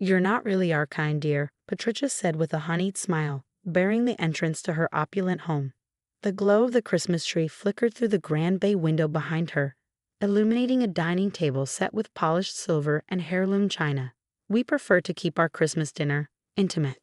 "You're not really our kind, dear," Patricia said with a honeyed smile, bearing the entrance to her opulent home. The glow of the Christmas tree flickered through the grand bay window behind her, illuminating a dining table set with polished silver and heirloom china. "We prefer to keep our Christmas dinner intimate."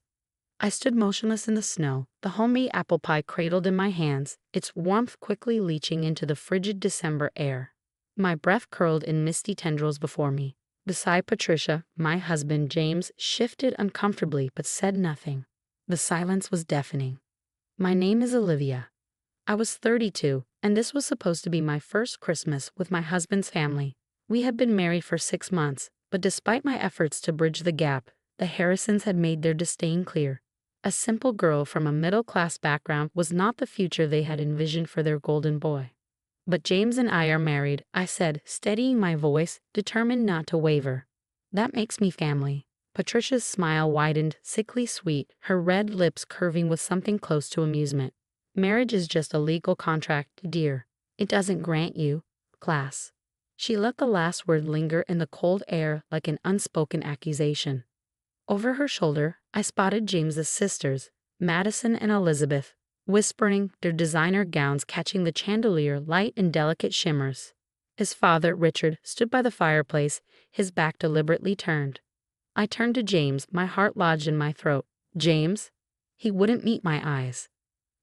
I stood motionless in the snow, the homemade apple pie cradled in my hands, its warmth quickly leaching into the frigid December air. My breath curled in misty tendrils before me. Beside Patricia, my husband James shifted uncomfortably but said nothing. The silence was deafening. "My name is Olivia." I was 32, and this was supposed to be my first Christmas with my husband's family. We had been married for 6 months, but despite my efforts to bridge the gap, the Harrisons had made their disdain clear. A simple girl from a middle-class background was not the future they had envisioned for their golden boy. "But James and I are married," I said, steadying my voice, determined not to waver. "That makes me family." Patricia's smile widened, sickly sweet, her red lips curving with something close to amusement. "Marriage is just a legal contract, dear. It doesn't grant you class." She let the last word linger in the cold air like an unspoken accusation. Over her shoulder, I spotted James's sisters, Madison and Elizabeth, whispering, their designer gowns catching the chandelier light in delicate shimmers. His father, Richard, stood by the fireplace, his back deliberately turned. I turned to James, my heart lodged in my throat. "James?" He wouldn't meet my eyes.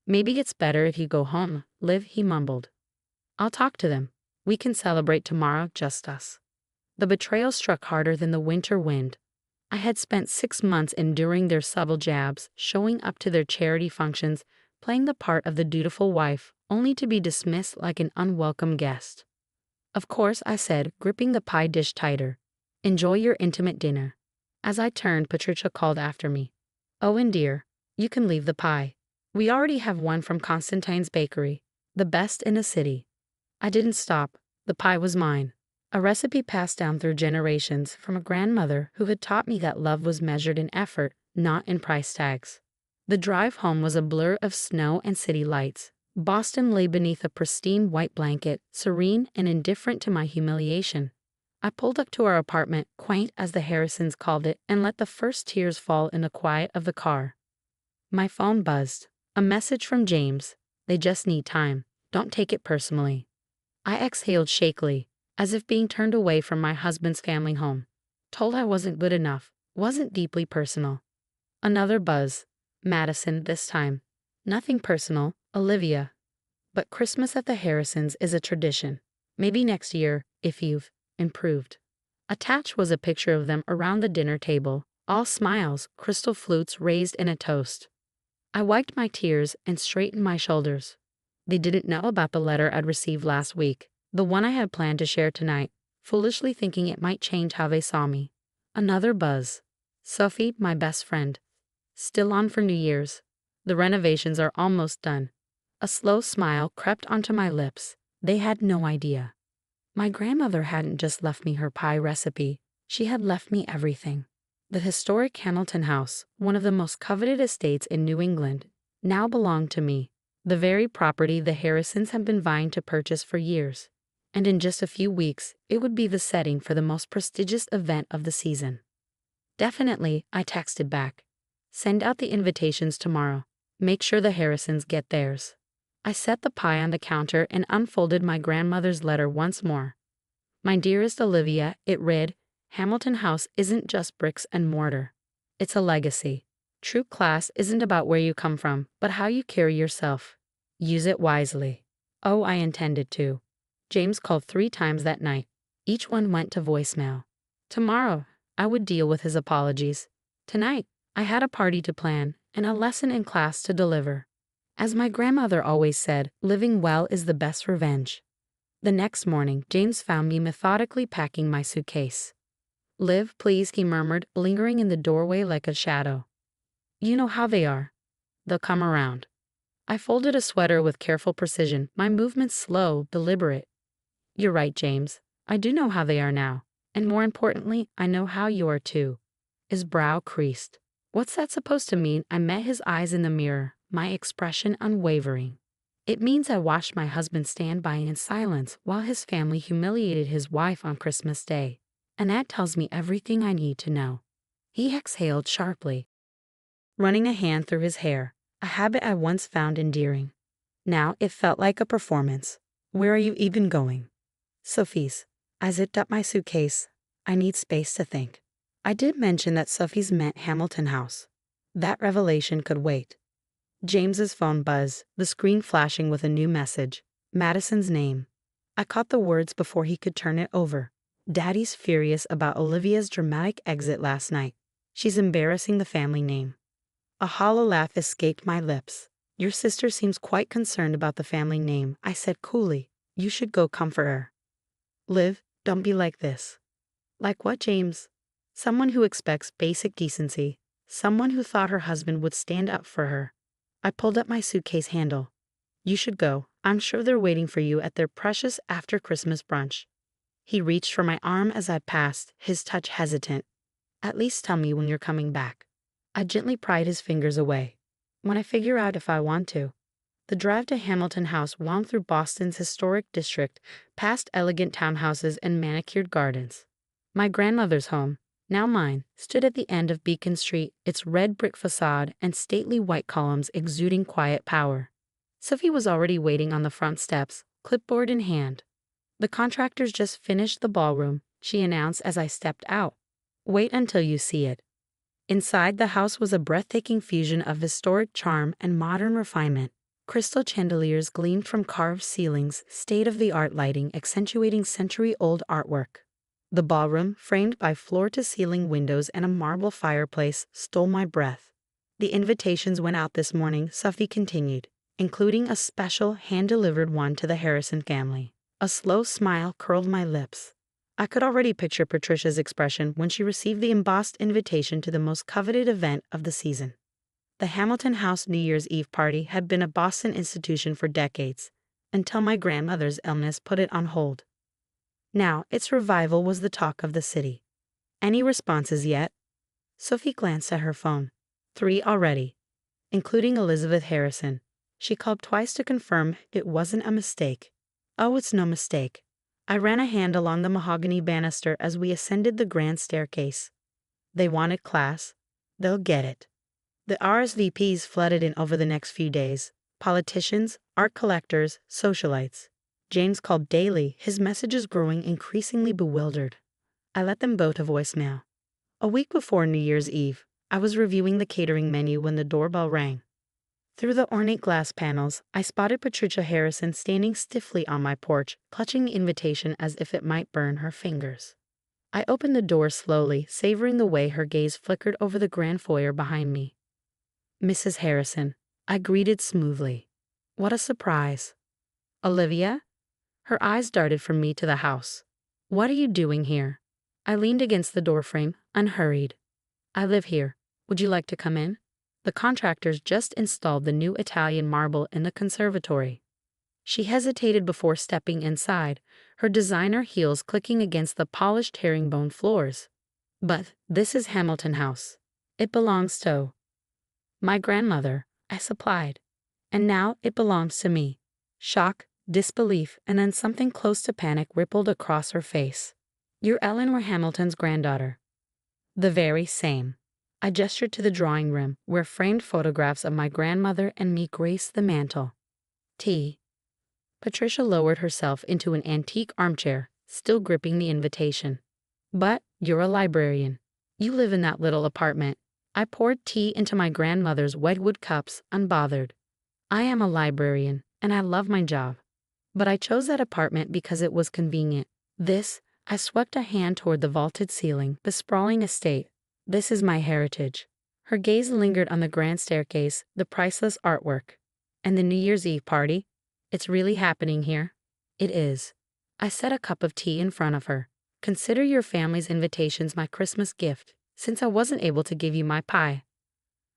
"Maybe it's better if you go home, Liv," he mumbled. "I'll talk to them. We can celebrate tomorrow, just us." The betrayal struck harder than the winter wind. I had spent 6 months enduring their subtle jabs, showing up to their charity functions, playing the part of the dutiful wife, only to be dismissed like an unwelcome guest. "Of course," I said, gripping the pie dish tighter. "Enjoy your intimate dinner." As I turned, Patricia called after me. "Owen dear, you can leave the pie. We already have one from Constantine's bakery, the best in the city." I didn't stop. The pie was mine. A recipe passed down through generations from a grandmother who had taught me that love was measured in effort, not in price tags. The drive home was a blur of snow and city lights. Boston lay beneath a pristine white blanket, serene and indifferent to my humiliation. I pulled up to our apartment, quaint as the Harrisons called it, and let the first tears fall in the quiet of the car. My phone buzzed. A message from James. "They just need time. Don't take it personally." I exhaled shakily, as if being turned away from my husband's family home. Told I wasn't good enough, wasn't deeply personal. Another buzz. Madison this time. "Nothing personal, Olivia. But Christmas at the Harrisons is a tradition. Maybe next year, if you've improved." Attached was a picture of them around the dinner table, all smiles, crystal flutes raised in a toast. I wiped my tears and straightened my shoulders. They didn't know about the letter I'd received last week, the one I had planned to share tonight, foolishly thinking it might change how they saw me. Another buzz. "Sophie, my best friend. Still on for New Year's. The renovations are almost done." A slow smile crept onto my lips. They had no idea. My grandmother hadn't just left me her pie recipe. She had left me everything. The historic Hamilton House, one of the most coveted estates in New England, now belonged to me. The very property the Harrisons had been vying to purchase for years. And in just a few weeks, it would be the setting for the most prestigious event of the season. "Definitely," I texted back. "Send out the invitations tomorrow. Make sure the Harrisons get theirs." I set the pie on the counter and unfolded my grandmother's letter once more. "My dearest Olivia," it read, "Hamilton House isn't just bricks and mortar. It's a legacy. True class isn't about where you come from, but how you carry yourself. Use it wisely." Oh, I intended to. James called 3 times that night. Each one went to voicemail. Tomorrow, I would deal with his apologies. Tonight, I had a party to plan and a lesson in class to deliver. As my grandmother always said, living well is the best revenge. The next morning, James found me methodically packing my suitcase. "Liv, please," he murmured, lingering in the doorway like a shadow. "You know how they are. They'll come around." I folded a sweater with careful precision, my movements slow, deliberate. "You're right, James. I do know how they are now. And more importantly, I know how you are too." His brow creased. What's that supposed to mean? I met his eyes in the mirror, my expression unwavering. "It means I watched my husband stand by in silence while his family humiliated his wife on Christmas Day. And that tells me everything I need to know." He exhaled sharply, running a hand through his hair, a habit I once found endearing. Now it felt like a performance. Where are you even going? Sophie's. I zipped up my suitcase. I need space to think. I did mention that Sophie's meant Hamilton House. That revelation could wait. James's phone buzzed, the screen flashing with a new message. Madison's name. I caught the words before he could turn it over. Daddy's furious about Olivia's dramatic exit last night. She's embarrassing the family name. A hollow laugh escaped my lips. Your sister seems quite concerned about the family name, I said coolly. You should go comfort her. Liv, don't be like this. Like what, James? Someone who expects basic decency. Someone who thought her husband would stand up for her. I pulled up my suitcase handle. You should go. I'm sure they're waiting for you at their precious after-Christmas brunch. He reached for my arm as I passed, his touch hesitant. At least tell me when you're coming back. I gently pried his fingers away. When I figure out if I want to. The drive to Hamilton House wound through Boston's historic district, past elegant townhouses and manicured gardens. My grandmother's home, now mine, stood at the end of Beacon Street, its red brick facade and stately white columns exuding quiet power. Sophie was already waiting on the front steps, clipboard in hand. The contractors just finished the ballroom, she announced as I stepped out. Wait until you see it. Inside, the house was a breathtaking fusion of historic charm and modern refinement. Crystal chandeliers gleamed from carved ceilings, state-of-the-art lighting accentuating century-old artwork. The ballroom, framed by floor-to-ceiling windows and a marble fireplace, stole my breath. The invitations went out this morning, Sophie continued, including a special hand-delivered one to the Harrison family. A slow smile curled my lips. I could already picture Patricia's expression when she received the embossed invitation to the most coveted event of the season. The Hamilton House New Year's Eve party had been a Boston institution for decades, until my grandmother's illness put it on hold. Now, its revival was the talk of the city. Any responses yet? Sophie glanced at her phone. 3 already, including Elizabeth Harrison. She called twice to confirm it wasn't a mistake. Oh, it's no mistake. I ran a hand along the mahogany banister as we ascended the grand staircase. They wanted class. They'll get it. The RSVPs flooded in over the next few days. Politicians, art collectors, socialites. James called daily, his messages growing increasingly bewildered. I let them both a voicemail. A week before New Year's Eve, I was reviewing the catering menu when the doorbell rang. Through the ornate glass panels, I spotted Patricia Harrison standing stiffly on my porch, clutching the invitation as if it might burn her fingers. I opened the door slowly, savoring the way her gaze flickered over the grand foyer behind me. Mrs. Harrison, I greeted smoothly. What a surprise. Olivia? Her eyes darted from me to the house. What are you doing here? I leaned against the doorframe, unhurried. I live here. Would you like to come in? The contractors just installed the new Italian marble in the conservatory. She hesitated before stepping inside, her designer heels clicking against the polished herringbone floors. But this is Hamilton House. It belongs to my grandmother, I supplied. And now it belongs to me. Shock, disbelief, and then something close to panic rippled across her face. You're Eleanor Hamilton's granddaughter. The very same. I gestured to the drawing room, where framed photographs of my grandmother and me graced the mantel. Tea. Patricia lowered herself into an antique armchair, still gripping the invitation. But you're a librarian. You live in that little apartment. I poured tea into my grandmother's wedgwood cups, unbothered. I am a librarian, and I love my job. But I chose that apartment because it was convenient. I swept a hand toward the vaulted ceiling, the sprawling estate. This is my heritage. Her gaze lingered on the grand staircase, the priceless artwork. And the New Year's Eve party? It's really happening here? It is. I set a cup of tea in front of her. Consider your family's invitations my Christmas gift, since I wasn't able to give you my pie.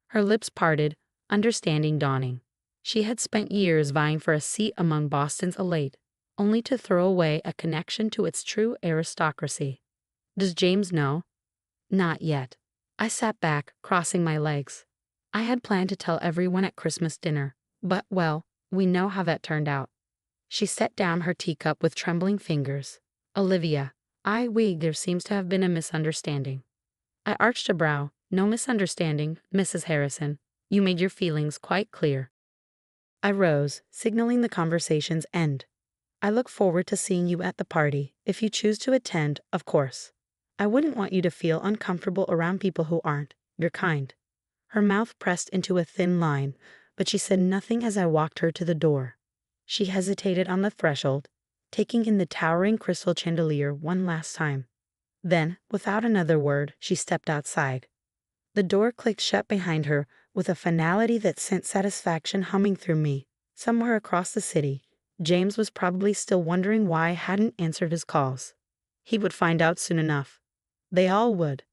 Her lips parted, understanding dawning. She had spent years vying for a seat among Boston's elite, only to throw away a connection to its true aristocracy. Does James know? Not yet. I sat back, crossing my legs. I had planned to tell everyone at Christmas dinner, but, well, we know how that turned out. She set down her teacup with trembling fingers. Olivia, there seems to have been a misunderstanding. I arched a brow. No misunderstanding, Mrs. Harrison. You made your feelings quite clear. I rose, signaling the conversation's end. I look forward to seeing you at the party, if you choose to attend, of course. I wouldn't want you to feel uncomfortable around people who aren't your kind. Her mouth pressed into a thin line, but she said nothing as I walked her to the door. She hesitated on the threshold, taking in the towering crystal chandelier one last time. Then, without another word, she stepped outside. The door clicked shut behind her with a finality that sent satisfaction humming through me. Somewhere across the city, James was probably still wondering why I hadn't answered his calls. He would find out soon enough. They all would.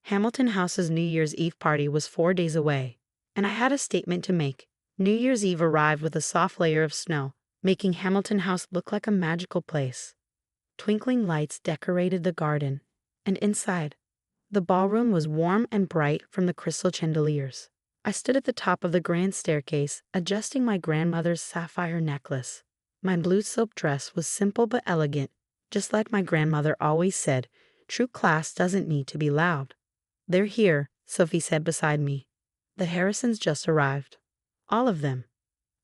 Hamilton House's New Year's Eve party was 4 days away, and I had a statement to make. New Year's Eve arrived with a soft layer of snow, making Hamilton House look like a magical place. Twinkling lights decorated the garden, and inside, the ballroom was warm and bright from the crystal chandeliers. I stood at the top of the grand staircase, adjusting my grandmother's sapphire necklace. My blue silk dress was simple but elegant, just like my grandmother always said, true class doesn't need to be loud. They're here, Sophie said beside me. The Harrisons just arrived. All of them.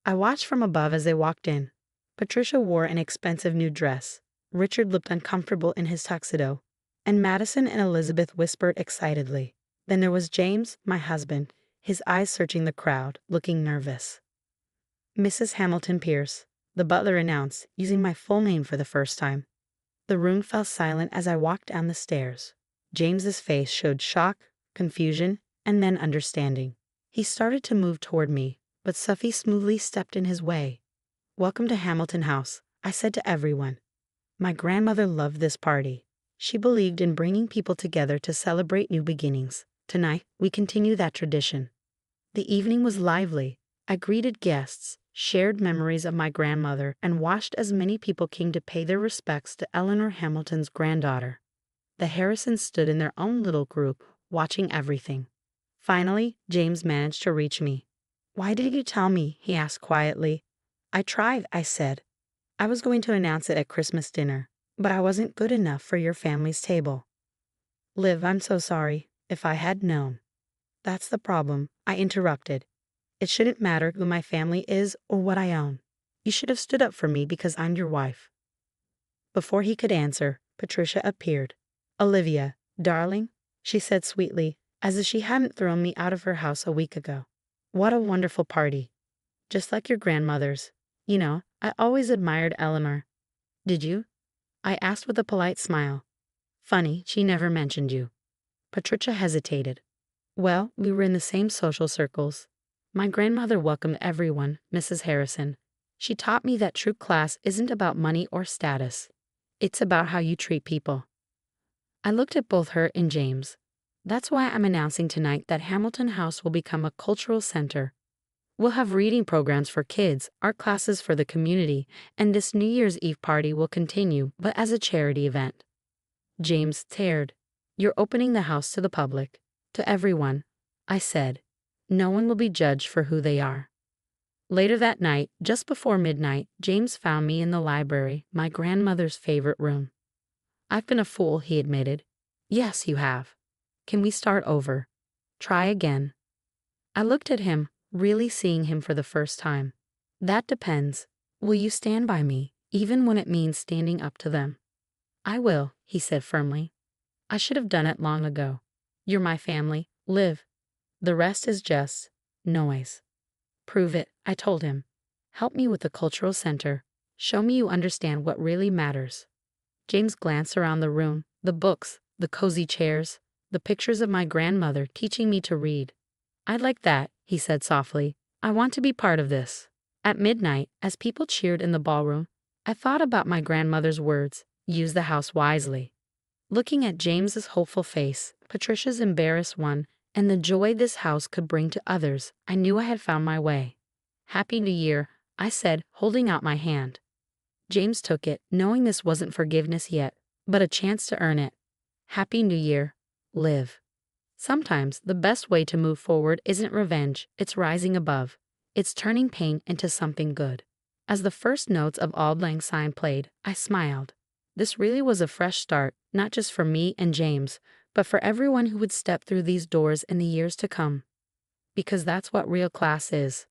I watched from above as they walked in. Patricia wore an expensive new dress. Richard looked uncomfortable in his tuxedo, and Madison and Elizabeth whispered excitedly. Then there was James, my husband, his eyes searching the crowd, looking nervous. Mrs. Hamilton Pierce, the butler announced, using my full name for the first time. The room fell silent as I walked down the stairs. James's face showed shock, confusion, and then understanding. He started to move toward me, but Sophie smoothly stepped in his way. Welcome to Hamilton House, I said to everyone. My grandmother loved this party. She believed in bringing people together to celebrate new beginnings. Tonight, we continue that tradition. The evening was lively. I greeted guests, shared memories of my grandmother, and watched as many people came to pay their respects to Eleanor Hamilton's granddaughter. The Harrisons stood in their own little group, watching everything. Finally, James managed to reach me. Why did you tell me? He asked quietly. I tried, I said. I was going to announce it at Christmas dinner, but I wasn't good enough for your family's table. Liv, I'm so sorry. If I had known. That's the problem, I interrupted. It shouldn't matter who my family is or what I own. You should have stood up for me because I'm your wife. Before he could answer, Patricia appeared. Olivia, darling, she said sweetly, as if she hadn't thrown me out of her house a week ago. What a wonderful party. Just like your grandmother's. You know, I always admired Eleanor. Did you? I asked with a polite smile. Funny, she never mentioned you. Patricia hesitated. Well, we were in the same social circles. My grandmother welcomed everyone, Mrs. Harrison. She taught me that true class isn't about money or status. It's about how you treat people. I looked at both her and James. That's why I'm announcing tonight that Hamilton House will become a cultural center. We'll have reading programs for kids, art classes for the community, and this New Year's Eve party will continue, but as a charity event. James stared. You're opening the house to the public. To everyone, I said. No one will be judged for who they are. Later that night, just before midnight, James found me in the library, my grandmother's favorite room. I've been a fool, he admitted. Yes, you have. Can we start over? Try again. I looked at him, really seeing him for the first time. That depends. Will you stand by me, even when it means standing up to them? I will, he said firmly. I should have done it long ago. You're my family, Liv. The rest is just noise. Prove it, I told him. Help me with the cultural center. Show me you understand what really matters. James glanced around the room, the books, the cozy chairs, the pictures of my grandmother teaching me to read. I'd like that, he said softly. I want to be part of this. At midnight, as people cheered in the ballroom, I thought about my grandmother's words, use the house wisely. Looking at James's hopeful face, Patricia's embarrassed one, and the joy this house could bring to others, I knew I had found my way. Happy New Year, I said, holding out my hand. James took it, knowing this wasn't forgiveness yet, but a chance to earn it. Happy New Year, Liv. Sometimes the best way to move forward isn't revenge, it's rising above. It's turning pain into something good. As the first notes of Auld Lang Syne played, I smiled. This really was a fresh start, not just for me and James, but for everyone who would step through these doors in the years to come. Because that's what real class is.